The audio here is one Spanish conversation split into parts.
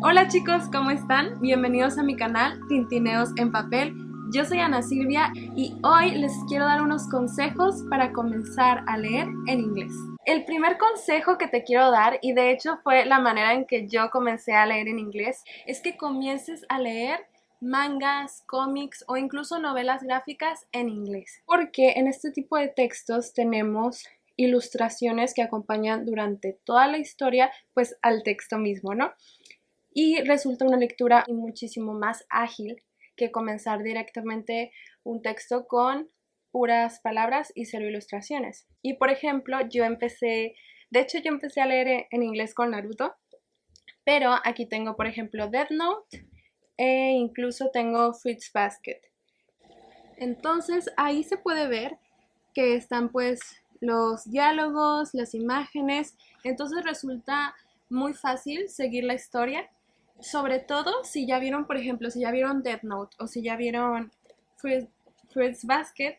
Hola chicos, ¿cómo están? Bienvenidos a mi canal Tintineos en Papel. Yo soy Ana Silvia y hoy les quiero dar unos consejos para comenzar a leer en inglés. El primer consejo que te quiero dar, y de hecho fue la manera en que yo comencé a leer en inglés, es que comiences a leer mangas, cómics o incluso novelas gráficas en inglés. Porque en este tipo de textos tenemos ilustraciones que acompañan durante toda la historia pues al texto mismo, ¿no? Y resulta una lectura muchísimo más ágil que comenzar directamente un texto con puras palabras y cero ilustraciones. Y por ejemplo, yo empecé a leer en inglés con Naruto, pero aquí tengo por ejemplo Death Note e incluso tengo Fruits Basket. Entonces ahí se puede ver que están pues los diálogos, las imágenes, entonces resulta muy fácil seguir la historia, sobre todo si ya vieron, por ejemplo, si ya vieron Death Note o si ya vieron Fruits Basket,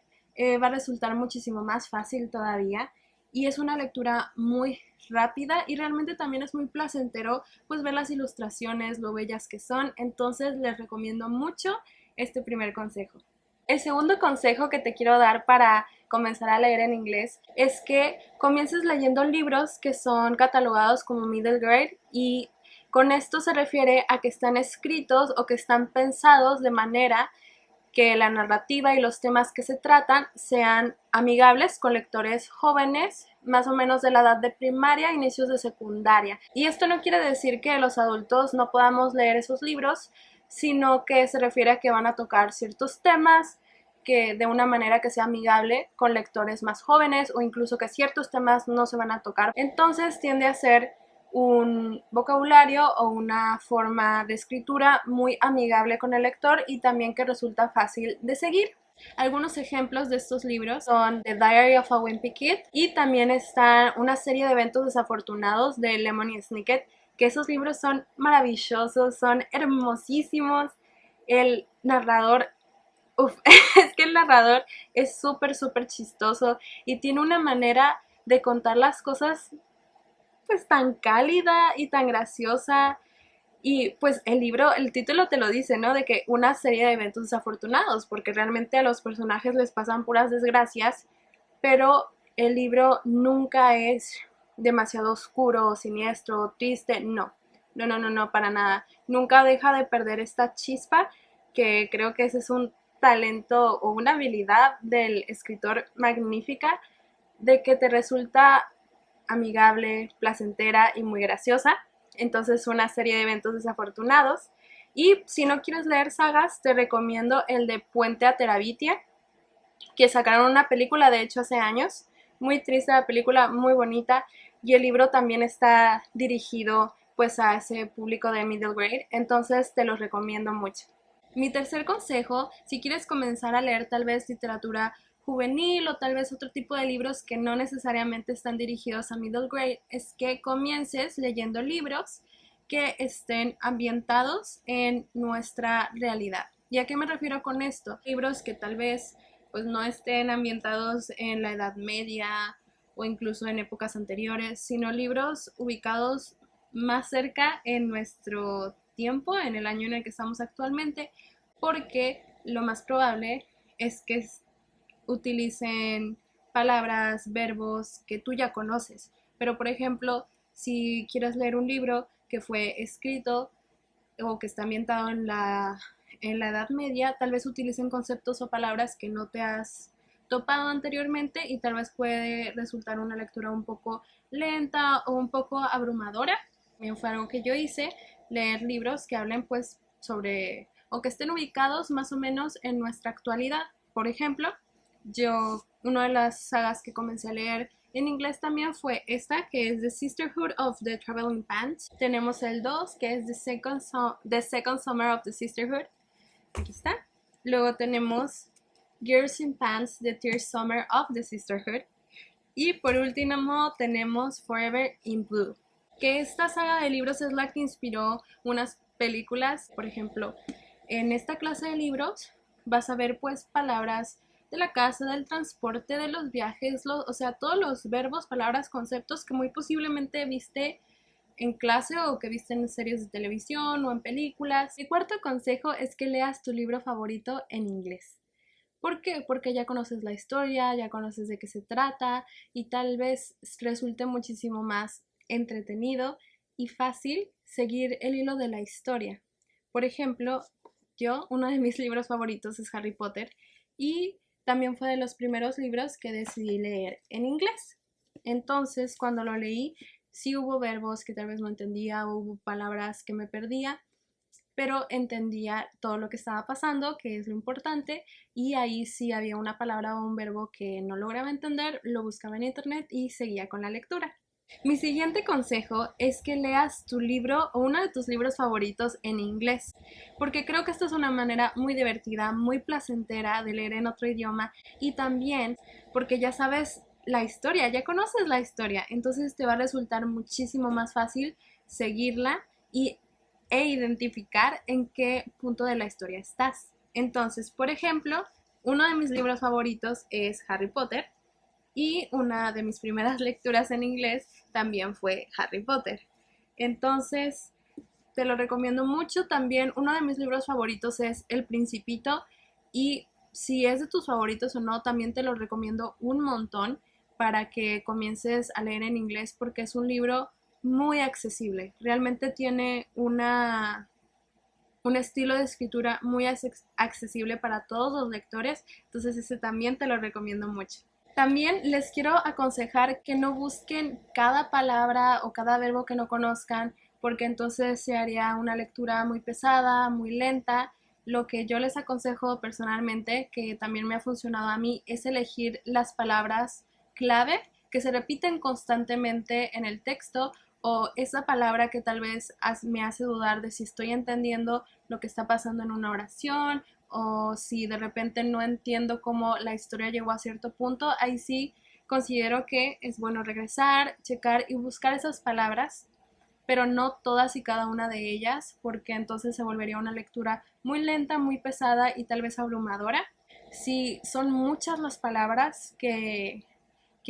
va a resultar muchísimo más fácil todavía y es una lectura muy rápida y realmente también es muy placentero pues ver las ilustraciones, lo bellas que son, entonces les recomiendo mucho este primer consejo. El segundo consejo que te quiero dar para comenzar a leer en inglés es que comiences leyendo libros que son catalogados como middle grade y con esto se refiere a que están escritos o que están pensados de manera que la narrativa y los temas que se tratan sean amigables con lectores jóvenes, más o menos de la edad de primaria, inicios de secundaria. Y esto no quiere decir que los adultos no podamos leer esos libros, sino que se refiere a que van a tocar ciertos temas que de una manera que sea amigable con lectores más jóvenes o incluso que ciertos temas no se van a tocar. Entonces tiende a ser un vocabulario o una forma de escritura muy amigable con el lector y también que resulta fácil de seguir. Algunos ejemplos de estos libros son The Diary of a Wimpy Kid y también está una serie de eventos desafortunados de Lemony Snicket, que esos libros son maravillosos, son hermosísimos. El narrador, es que el narrador es súper chistoso y tiene una manera de contar las cosas pues tan cálida y tan graciosa. Y pues el libro, el título te lo dice, ¿no? De que una serie de eventos desafortunados, porque realmente a los personajes les pasan puras desgracias, pero el libro nunca es demasiado oscuro, siniestro, triste, no. No, para nada. Nunca deja de perder esta chispa, que creo que ese es un talento o una habilidad del escritor magnífica, de que te resulta amigable, placentera y muy graciosa. Entonces una serie de eventos desafortunados. Y si no quieres leer sagas, te recomiendo el de Puente a Terabitia, que sacaron una película de hecho hace años. Muy triste la película, muy bonita. Y el libro también está dirigido pues a ese público de middle grade. Entonces te los recomiendo mucho. Mi tercer consejo, si quieres comenzar a leer tal vez literatura juvenil o tal vez otro tipo de libros que no necesariamente están dirigidos a middle grade, es que comiences leyendo libros que estén ambientados en nuestra realidad. ¿Y a qué me refiero con esto? Libros que tal vez pues no estén ambientados en la Edad Media o incluso en épocas anteriores, sino libros ubicados más cerca en nuestro tiempo, en el año en el que estamos actualmente, porque lo más probable es que utilicen palabras, verbos que tú ya conoces. Pero por ejemplo, si quieres leer un libro que fue escrito o que está ambientado en la Edad Media, tal vez utilicen conceptos o palabras que no te has topado anteriormente y tal vez puede resultar una lectura un poco lenta o un poco abrumadora. También fue algo que yo hice, leer libros que hablen pues sobre o que estén ubicados más o menos en nuestra actualidad. Por ejemplo, una de las sagas que comencé a leer en inglés también fue esta, que es The Sisterhood of the Traveling Pants. Tenemos el 2, que es The Second Summer of the Sisterhood. Aquí está. Luego tenemos Girls in Pants, The Third Summer of the Sisterhood. Y por último tenemos Forever in Blue, que esta saga de libros es la que inspiró unas películas. Por ejemplo, en esta clase de libros vas a ver pues palabras de la casa, del transporte, de los viajes, o sea, todos los verbos, palabras, conceptos que muy posiblemente viste en clase o que viste en series de televisión o en películas. Mi cuarto consejo es que leas tu libro favorito en inglés. ¿Por qué? Porque ya conoces la historia, ya conoces de qué se trata y tal vez resulte muchísimo más entretenido y fácil seguir el hilo de la historia. Por ejemplo, uno de mis libros favoritos es Harry Potter y también fue de los primeros libros que decidí leer en inglés. Entonces, cuando lo leí, sí hubo verbos que tal vez no entendía, hubo palabras que me perdía, pero entendía todo lo que estaba pasando, que es lo importante, y ahí sí había una palabra o un verbo que no lograba entender, lo buscaba en internet y seguía con la lectura. Mi siguiente consejo es que leas tu libro o uno de tus libros favoritos en inglés, porque creo que esta es una manera muy divertida, muy placentera de leer en otro idioma y también porque ya sabes la historia, ya conoces la historia, entonces te va a resultar muchísimo más fácil seguirla e identificar en qué punto de la historia estás. Entonces, por ejemplo, uno de mis libros favoritos es Harry Potter y una de mis primeras lecturas en inglés también fue Harry Potter. Entonces, te lo recomiendo mucho. También uno de mis libros favoritos es El Principito y si es de tus favoritos o no, también te lo recomiendo un montón para que comiences a leer en inglés porque es un libro muy accesible. Realmente tiene un estilo de escritura muy accesible para todos los lectores, entonces ese también te lo recomiendo mucho. También les quiero aconsejar que no busquen cada palabra o cada verbo que no conozcan, porque entonces se haría una lectura muy pesada, muy lenta. Lo que yo les aconsejo personalmente, que también me ha funcionado a mí, es elegir las palabras clave que se repiten constantemente en el texto o esa palabra que tal vez me hace dudar de si estoy entendiendo lo que está pasando en una oración o si de repente no entiendo cómo la historia llegó a cierto punto, ahí sí considero que es bueno regresar, checar y buscar esas palabras, pero no todas y cada una de ellas, porque entonces se volvería una lectura muy lenta, muy pesada y tal vez abrumadora. Si son muchas las palabras que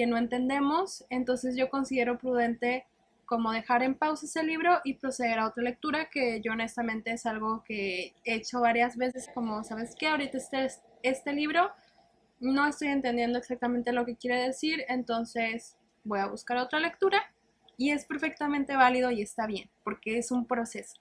no entendemos, entonces yo considero prudente como dejar en pausa ese libro y proceder a otra lectura, que yo honestamente es algo que he hecho varias veces, como sabes que ahorita este libro no estoy entendiendo exactamente lo que quiere decir, entonces voy a buscar otra lectura y es perfectamente válido y está bien, porque es un proceso.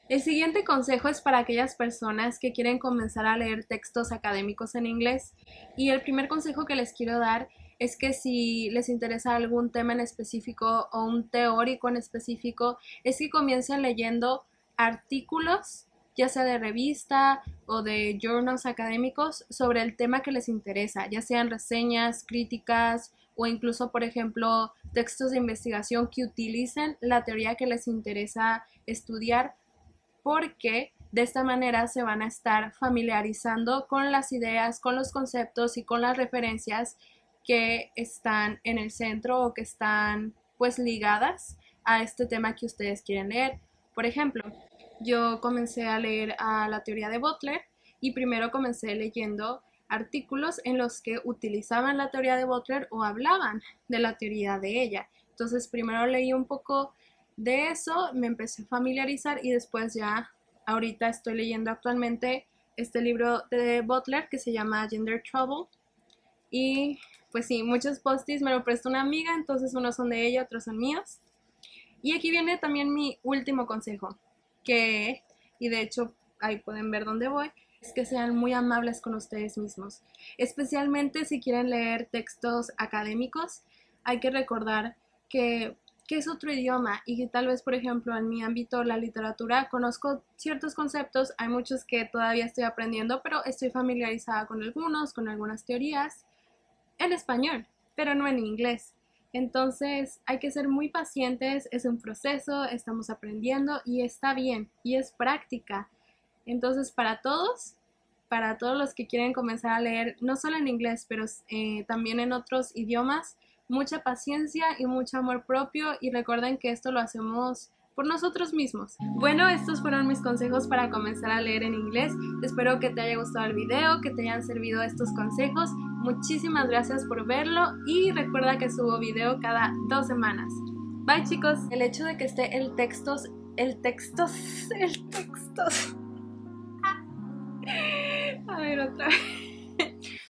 El siguiente consejo es para aquellas personas que quieren comenzar a leer textos académicos en inglés y el primer consejo que les quiero dar es que si les interesa algún tema en específico o un teórico en específico, es que comiencen leyendo artículos, ya sea de revista o de journals académicos, sobre el tema que les interesa, ya sean reseñas, críticas o incluso, por ejemplo, textos de investigación que utilicen la teoría que les interesa estudiar, porque de esta manera se van a estar familiarizando con las ideas, con los conceptos y con las referencias que están en el centro o que están pues ligadas a este tema que ustedes quieren leer. Por ejemplo, yo comencé a leer a la teoría de Butler y primero comencé leyendo artículos en los que utilizaban la teoría de Butler o hablaban de la teoría de ella. Entonces primero leí un poco de eso, me empecé a familiarizar y después ya ahorita estoy leyendo actualmente este libro de Butler que se llama Gender Trouble y pues sí, muchos post-its me lo prestó una amiga, entonces unos son de ella, otros son míos. Y aquí viene también mi último consejo, y de hecho ahí pueden ver dónde voy, es que sean muy amables con ustedes mismos. Especialmente si quieren leer textos académicos, hay que recordar que es otro idioma y que tal vez, por ejemplo, en mi ámbito, la literatura, conozco ciertos conceptos, hay muchos que todavía estoy aprendiendo, pero estoy familiarizada con algunos, con algunas teorías en español, pero no en inglés. Entonces hay que ser muy pacientes, es un proceso, estamos aprendiendo y está bien, y es práctica. Entonces para todos los que quieren comenzar a leer, no solo en inglés, pero también en otros idiomas, mucha paciencia y mucho amor propio y recuerden que esto lo hacemos por nosotros mismos. Bueno, estos fueron mis consejos para comenzar a leer en inglés. Espero que te haya gustado el video, que te hayan servido estos consejos. Muchísimas gracias por verlo y recuerda que subo video cada 2 semanas. Bye chicos. El hecho de que esté el texto. A ver, otra vez.